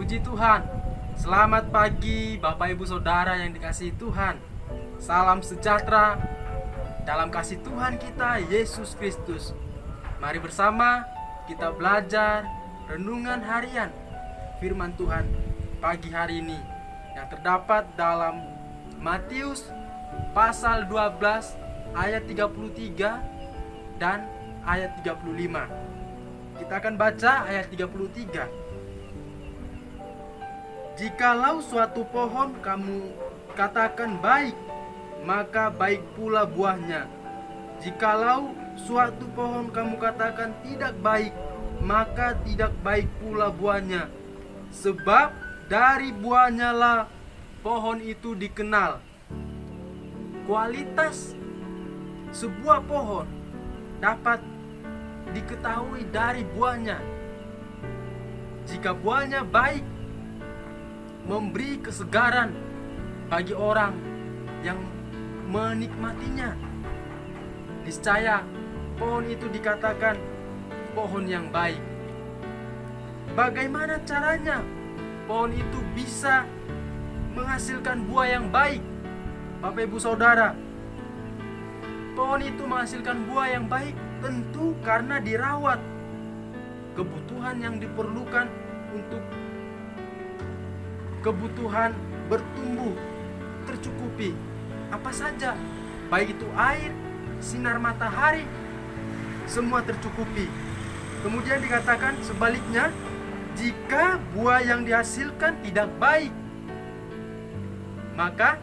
Puji Tuhan. Selamat pagi Bapak Ibu Saudara yang dikasihi Tuhan. Salam sejahtera dalam kasih Tuhan kita Yesus Kristus. Mari bersama kita belajar renungan harian firman Tuhan pagi hari ini yang terdapat dalam Matius pasal 12 ayat 33 dan ayat 35. Kita akan baca ayat 33. Jikalau suatu pohon kamu katakan baik, maka baik pula buahnya. Jikalau suatu pohon kamu katakan tidak baik, maka tidak baik pula buahnya. Sebab dari buahnya lah pohon itu dikenal. Kualitas sebuah pohon dapat diketahui dari buahnya. Jika buahnya baik, memberi kesegaran bagi orang yang menikmatinya, niscaya pohon itu dikatakan pohon yang baik. Bagaimana caranya pohon itu bisa menghasilkan buah yang baik? Bapak Ibu Saudara, pohon itu menghasilkan buah yang baik tentu karena dirawat. Kebutuhan yang diperlukan untuk kebutuhan bertumbuh tercukupi. Apa saja, baik itu air, sinar matahari, semua tercukupi. Kemudian dikatakan sebaliknya, jika buah yang dihasilkan tidak baik, maka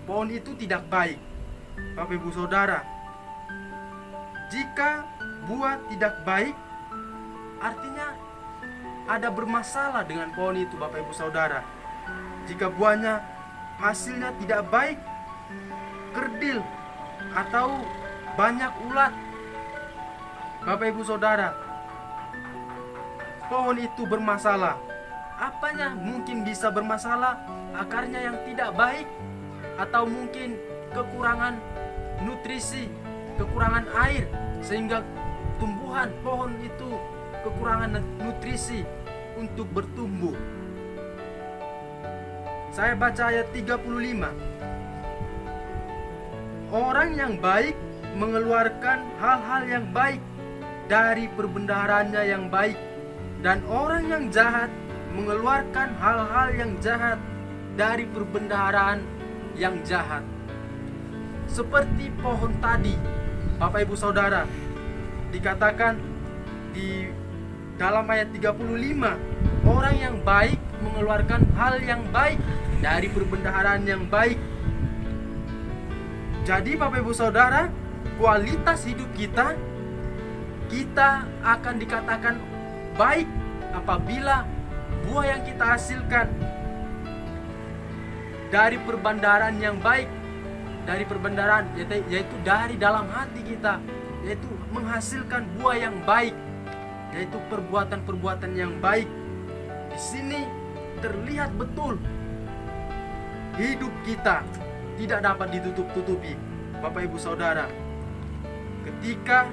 pohon itu tidak baik. Bapak Ibu Saudara, jika buah tidak baik, artinya ada bermasalah dengan pohon itu, Bapak Ibu Saudara. Jika buahnya hasilnya tidak baik, kerdil atau banyak ulat, Bapak Ibu Saudara, pohon itu bermasalah. Apanya mungkin bisa bermasalah? Akarnya yang tidak baik, atau mungkin kekurangan nutrisi, kekurangan air, sehingga tumbuhan pohon itu kekurangan nutrisi untuk bertumbuh. Saya baca ayat 35. Orang yang baik mengeluarkan hal-hal yang baik dari perbendaharanya yang baik, dan orang yang jahat mengeluarkan hal-hal yang jahat dari perbendaharaan yang jahat. Seperti pohon tadi, Bapak Ibu Saudara, dikatakan di dalam ayat 35, orang yang baik mengeluarkan hal yang baik dari perbendaharaan yang baik. Jadi Bapak Ibu Saudara, kualitas hidup kita akan dikatakan baik apabila buah yang kita hasilkan dari perbendaharaan yang baik, dari perbendaharaan yaitu dari dalam hati kita, yaitu menghasilkan buah yang baik, yaitu perbuatan-perbuatan yang baik. Di sini terlihat betul hidup kita tidak dapat ditutup-tutupi, Bapak Ibu Saudara. Ketika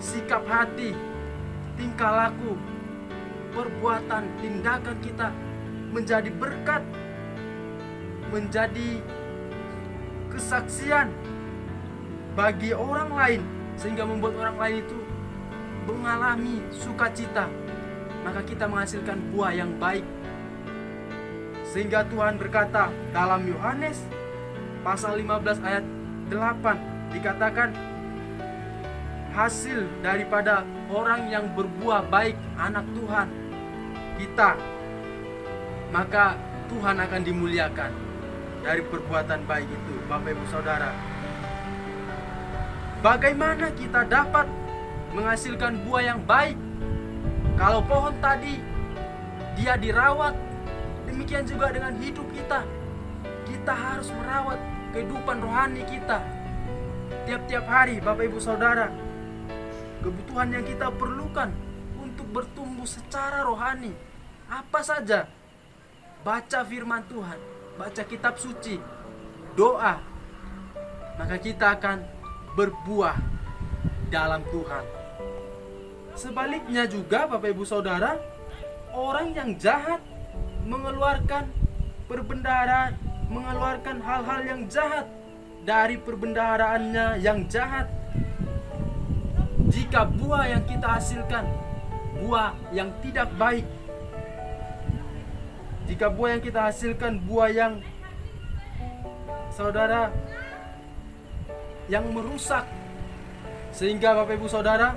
sikap hati, tingkah laku, perbuatan, tindakan kita menjadi berkat, menjadi kesaksian bagi orang lain, sehingga membuat orang lain itu mengalami sukacita, maka kita menghasilkan buah yang baik. Sehingga Tuhan berkata dalam Yohanes pasal 15 ayat 8, dikatakan hasil daripada orang yang berbuah baik, anak Tuhan kita, maka Tuhan akan dimuliakan dari perbuatan baik itu. Bapak Ibu Saudara, bagaimana kita dapat menghasilkan buah yang baik? Kalau pohon tadi dia dirawat, demikian juga dengan hidup kita. Kita harus merawat kehidupan rohani kita tiap-tiap hari, Bapak Ibu Saudara. Kebutuhan yang kita perlukan untuk bertumbuh secara rohani apa saja? Baca firman Tuhan, baca kitab suci, doa, maka kita akan berbuah dalam Tuhan. Sebaliknya juga Bapak Ibu Saudara, orang yang jahat mengeluarkan mengeluarkan hal-hal yang jahat dari perbendaharaannya yang jahat. Jika buah yang kita hasilkan buah yang tidak baik, jika buah yang kita hasilkan buah yang saudara yang merusak, sehingga Bapak Ibu Saudara,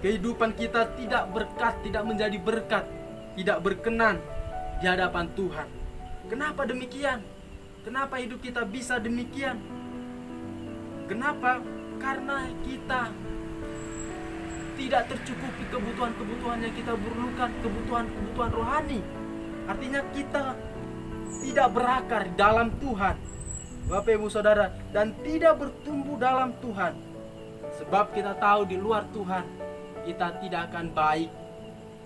kehidupan kita tidak berkat, tidak menjadi berkat, tidak berkenan di hadapan Tuhan. Kenapa demikian? Kenapa hidup kita bisa demikian? Kenapa? Karena kita tidak tercukupi kebutuhan-kebutuhan yang kita perlukan, kebutuhan-kebutuhan rohani. Artinya kita tidak berakar dalam Tuhan, Bapak Ibu Saudara, dan tidak bertumbuh dalam Tuhan. Sebab kita tahu di luar Tuhan kita tidak akan baik,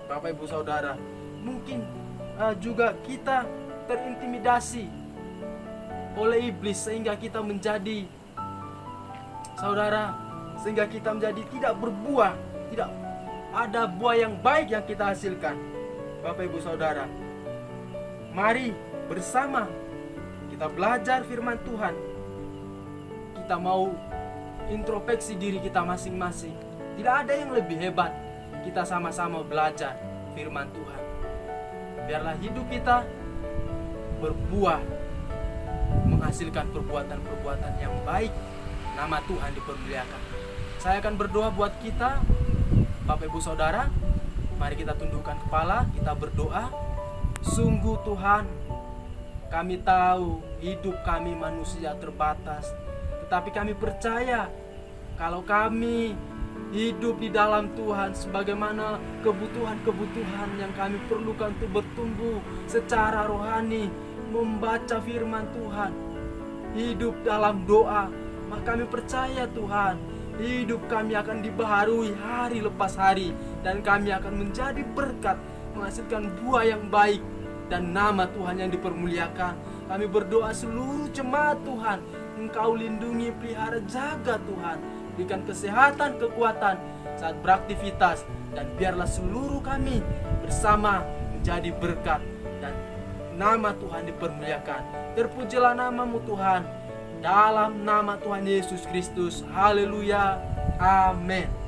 Bapak Ibu Saudara. Mungkin juga kita terintimidasi oleh iblis sehingga kita menjadi sehingga kita menjadi tidak berbuah, tidak ada buah yang baik yang kita hasilkan. Bapak Ibu Saudara, mari bersama kita belajar firman Tuhan. Kita mau introspeksi diri kita masing-masing. Tidak ada yang lebih hebat. Kita sama-sama belajar firman Tuhan. Biarlah hidup kita berbuah, menghasilkan perbuatan-perbuatan yang baik. Nama Tuhan dipermuliakan. Saya akan berdoa buat kita, Bapak Ibu Saudara. Mari kita tundukkan kepala, kita berdoa. Sungguh Tuhan, kami tahu hidup kami manusia terbatas, tetapi kami percaya kalau kami hidup di dalam Tuhan, sebagaimana kebutuhan-kebutuhan yang kami perlukan untuk bertumbuh secara rohani, membaca firman Tuhan, hidup dalam doa, maka kami percaya Tuhan, hidup kami akan dibaharui hari lepas hari, dan kami akan menjadi berkat, menghasilkan buah yang baik, dan nama Tuhan yang dipermuliakan. Kami berdoa seluruh jemaat Tuhan, Engkau lindungi, pelihara, jaga Tuhan. Berikan kesehatan, kekuatan saat beraktivitas, dan biarlah seluruh kami bersama menjadi berkat, dan nama Tuhan dipermuliakan. Terpujilah namamu Tuhan, dalam nama Tuhan Yesus Kristus. Haleluya. Amin.